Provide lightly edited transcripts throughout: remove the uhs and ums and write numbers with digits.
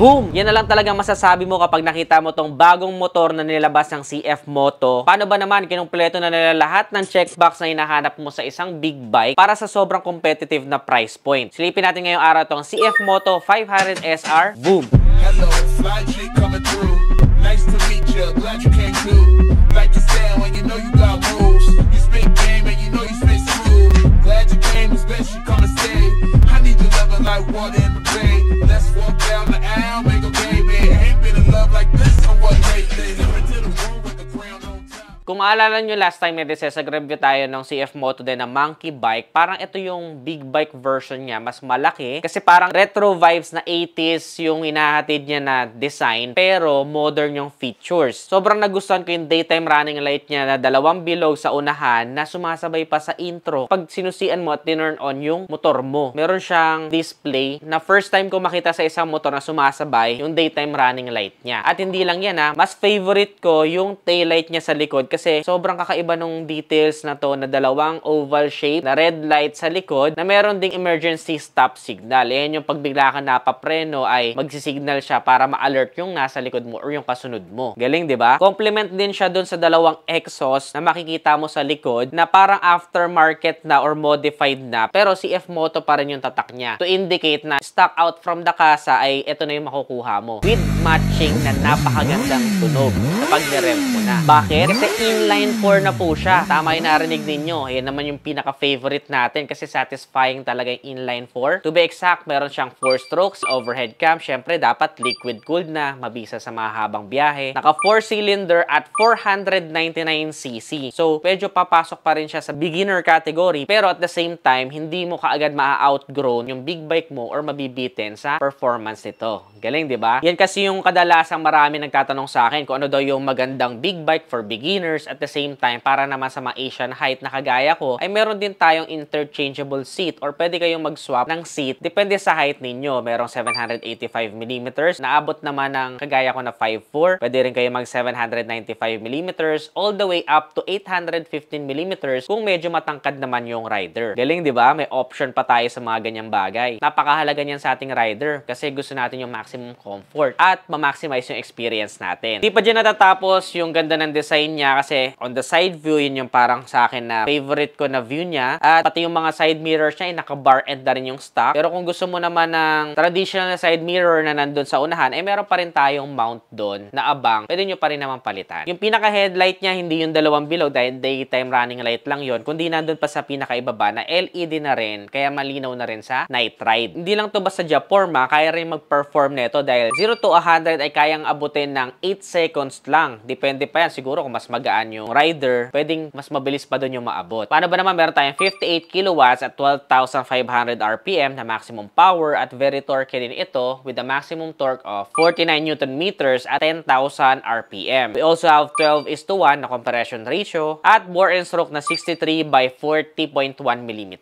Boom! Yan na lang talaga masasabi mo kapag nakita mo tong bagong motor na nilabas ng CF Moto. Paano ba naman kinumpleto na nila lahat ng checkbox na hinahanap mo sa isang big bike para sa sobrang competitive na price point? Silipin natin ngayong araw tong CF Moto 500 SR. Boom! Hello, fly G coming through. Nice to meet you, glad you came through. Like your style and you know you got moves. You spit game and you know you spit smooth. Glad you came, it's best you come and stay. I need your loving like water in the bay. Let's walk down the aisle, make a baby. Ain't been in love like this on what lately. Step into the room with the crown on top. Kung maalala nyo last time may review tayo ng CF Moto din na monkey bike, parang ito yung big bike version niya, mas malaki. Kasi parang retro vibes na 80s yung inahatid niya na design, pero modern yung features. Sobrang nagustuhan ko yung daytime running light niya na dalawang bilog sa unahan na sumasabay pa sa intro pag sinusian mo at tinurn on yung motor mo. Meron siyang display na first time ko makita sa isang motor na sumasabay yung daytime running light niya. At hindi lang yan ha, mas favorite ko yung taillight niya sa likod kasi sobrang kakaiba nung details na to na dalawang oval shape na red light sa likod na meron ding emergency stop signal. Yan yung pagbigla ka napapreno ay magsisignal siya para ma-alert yung nasa likod mo or yung kasunod mo. Galing, di ba? Complement din siya dun sa dalawang exhaust na makikita mo sa likod na parang aftermarket na or modified na pero CF Moto pa rin yung tatak niya to indicate na stock out from the casa ay ito na yung makukuha mo with matching na napakagandang tunog kapag ni-rev mo na. Bakit? Kasi inline 4 na po siya. Tama yung narinig ninyo. Yan naman yung pinaka-favorite natin kasi satisfying talaga yung inline 4. To be exact, meron siyang 4 strokes, overhead cam. Syempre, dapat liquid-cooled na, mabisa sa mahabang biyahe. Naka 4-cylinder at 499cc. So, medyo papasok pa rin siya sa beginner category. Pero at the same time, hindi mo kaagad ma-outgrown yung big bike mo or mabibitin sa performance nito. Galing, di ba? Yan kasi yung kadalasang marami nagtatanong sa akin kung ano daw yung magandang big bike for beginners. At the same time, para naman sa mga Asian height na kagaya ko, ay meron din tayong interchangeable seat or pwede kayong mag-swap ng seat. Depende sa height ninyo. Merong 785mm. Naabot naman ng kagaya ko na 5'4". Pwede rin kayo mag 795mm all the way up to 815mm kung medyo matangkad naman yung rider. Galing, di ba? May option pa tayo sa mga ganyang bagay. Napakahalaga niyan sa ating rider kasi gusto natin yung maximum comfort at ma-maximize yung experience natin. Di pa dyan natatapos yung ganda ng design niya kasi on the side view, yun yung parang sa akin na favorite ko na view niya. At pati yung mga side mirrors niya ay naka-bar end na rin yung stock. Pero kung gusto mo naman ng traditional na side mirror na nandun sa unahan, ay meron pa rin tayong mount doon na abang. Pwede nyo pa rin naman palitan. Yung pinaka-headlight niya, hindi yung dalawang bilog dahil daytime running light lang yun. Kundi nandun pa sa pinaka-ibaba na LED na rin. Kaya malinaw na rin sa night ride. Hindi lang to basta Japorma, kaya rin mag-perform nito dahil 0 to 100 ay kayang abutin ng 8 seconds lang. Depende pa yan. Siguro kung mas magaan yung rider, pwedeng mas mabilis pa doon yung maabot. Paano ba naman? Meron tayong 58 kilowatts at 12,500 RPM na maximum power at very torque din ito with a maximum torque of 49 Newton meters at 10,000 RPM. We also have 12:1 na compression ratio at bore and stroke na 63 by 40.1mm.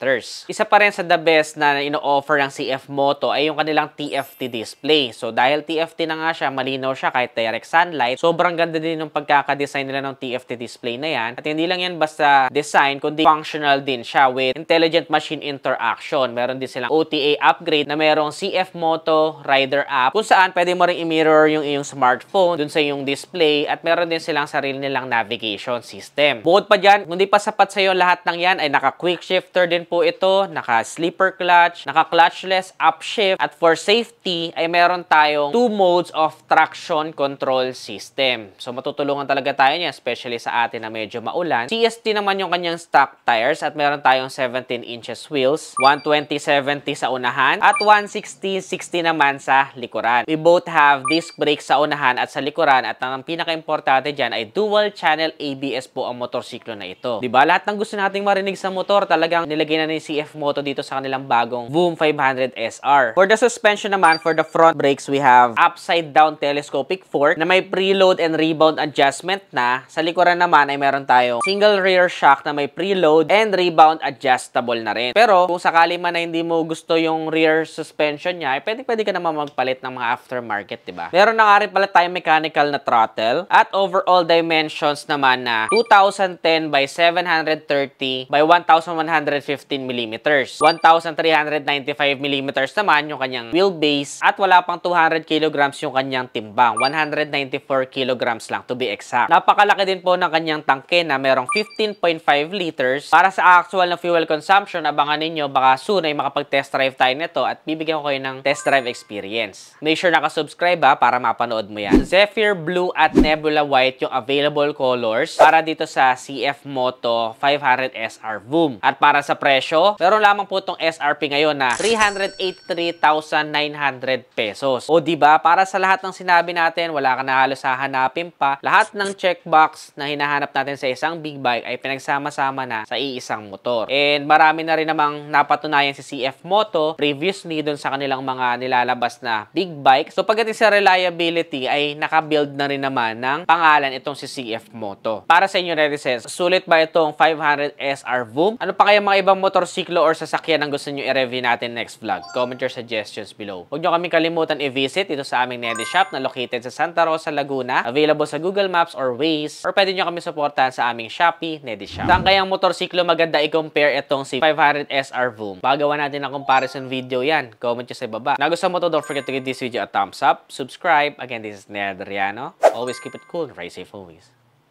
Isa pa rin sa the best na ino-offer ng CF Moto ay yung kanilang TFT display. So dahil TFT na nga siya, malinaw siya kahit direct sunlight, sobrang ganda din ng pagkakadesign nila ng TFT display na yan. At hindi lang yan basta design, kundi functional din siya with intelligent machine interaction. Meron din silang OTA upgrade na merong CF Moto Rider app kung saan pwede mo rin i-mirror yung iyong smartphone dun sa iyong display at meron din silang sarili nilang navigation system. Bukod pa dyan, kung di pa sapat sa iyo lahat ng yan, ay naka-quick shifter din po ito, naka-sleeper clutch, naka-clutchless upshift at for safety ay meron tayong 2 modes of traction control system. So matutulungan talaga tayo niya, especially sa atin na medyo maulan. CST naman yung kanyang stock tires at meron tayong 17 inches wheels, 120/70 sa unahan at 160/60 naman sa likuran. We both have disc brakes sa unahan at sa likuran at ang pinaka-importante dyan ay dual channel ABS po ang motorsiklo na ito. Diba? Lahat ng gusto nating marinig sa motor talagang nilagay na ni CF Moto dito sa kanilang bagong Voom 500 SR. For the suspension naman, for the front brakes, we have upside down telescopic fork na may preload and rebound adjustment na. Sa likuran ekstra naman ay meron tayong single rear shock na may preload and rebound adjustable na rin. Pero kung sakali man na hindi mo gusto yung rear suspension niya, ay pwede ka naman magpalit ng mga aftermarket, diba? Meron na nga rin pala tayong mechanical na throttle at overall dimensions naman na 2010 by 730 by 1115 mm. 1395 mm naman yung kanyang wheelbase at wala pang 200 kg yung kanyang timbang. 194 kg lang to be exact. Napakalaki din po ng kanyang tangke na merong 15.5 liters. Para sa actual na fuel consumption, abangan ninyo, baka soon ay makapag-test drive tayo nito at bibigyan ko kayo ng test drive experience. Make sure nakasubscribe para mapanood mo yan. Zephyr Blue at Nebula White yung available colors para dito sa CF Moto 500 SR Boom. At para sa presyo, meron lamang po itong SRP ngayon na 383,900 pesos. O diba, para sa lahat ng sinabi natin, wala ka na halos hahanapin pa. Lahat ng checkbox na hinahanap natin sa isang big bike ay pinagsama-sama na sa iisang motor. And marami na rin namang napatunayan si CF Moto previously dun sa kanilang mga nilalabas na big bike. So pagdating sa reliability ay nakabuild na rin naman ng pangalan itong si CF Moto. Para sa inyo netizens, sulit ba itong 500 SR Boom? Ano pa kaya mga ibang motorsiklo or sasakyan ang gusto nyo i-review natin next vlog? Comment your suggestions below. Huwag nyo kami kalimutan i-visit dito sa aming Nedi Shop na located sa Santa Rosa, Laguna. Available sa Google Maps or Waze, or pwede nyo kami supportahan sa aming Shopee Nedi Shop. Saan kayang motorsiklo maganda i-compare itong si 500 SR Boom? Bagawa natin ang comparison video yan. Comment nyo sa baba. Nagustuhan mo to, don't forget to give this video a thumbs up, subscribe. Again, this is Ned Riano. Always keep it cool, ride safe always.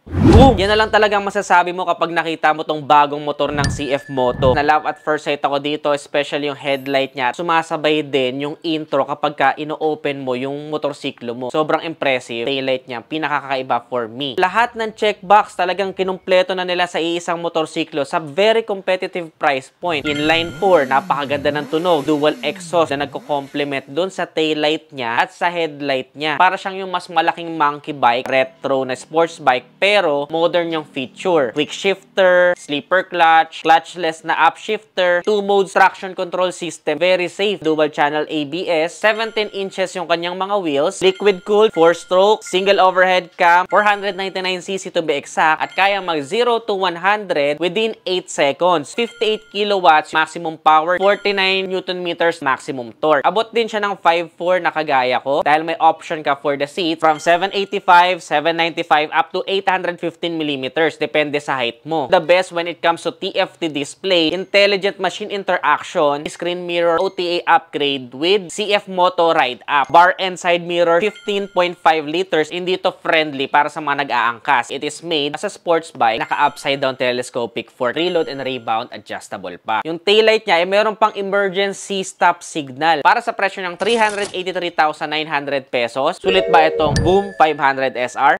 Boom! Yan na lang talagang masasabi mo kapag nakita mo tong bagong motor ng CF Moto. Na love at first sight ako dito, especially yung headlight niya. Sumasabay din yung intro kapag ka ino-open mo yung motorsiklo mo. Sobrang impressive. Taillight niya, pinakakaiba for me. Lahat ng checkbox talagang kinumpleto na nila sa iisang motorsiklo sa very competitive price point. Inline 4, napakaganda ng tunog. Dual exhaust na nagko-complement dun sa taillight niya at sa headlight niya. Para siyang yung mas malaking monkey bike, retro na sports bike, pero modern yung feature. Quick shifter, sleeper clutch, clutchless na upshifter, 2-mode traction control system, very safe, dual channel ABS, 17 inches yung kanyang mga wheels, liquid cooled, 4-stroke, single overhead cam, 499cc to be exact, at kaya mag 0 to 100 within 8 seconds, 58 kilowatts maximum power, 49 Newton meters maximum torque. Abot din siya ng 5.4 na kagaya ko dahil may option ka for the seat from 785, 795 up to 815 mm. Depende sa height mo. The best when it comes to TFT display, intelligent machine interaction, screen mirror OTA upgrade with CF Moto Ride App. Bar and side mirror, 15.5 liters. Hindi to friendly para sa mga nag-aangkas. It is made as a sports bike, naka-upside down telescopic for reload and rebound adjustable pa. Yung taillight niya ay meron pang emergency stop signal. Para sa presyo ng 383,900 pesos, sulit ba itong Boom 500 SR?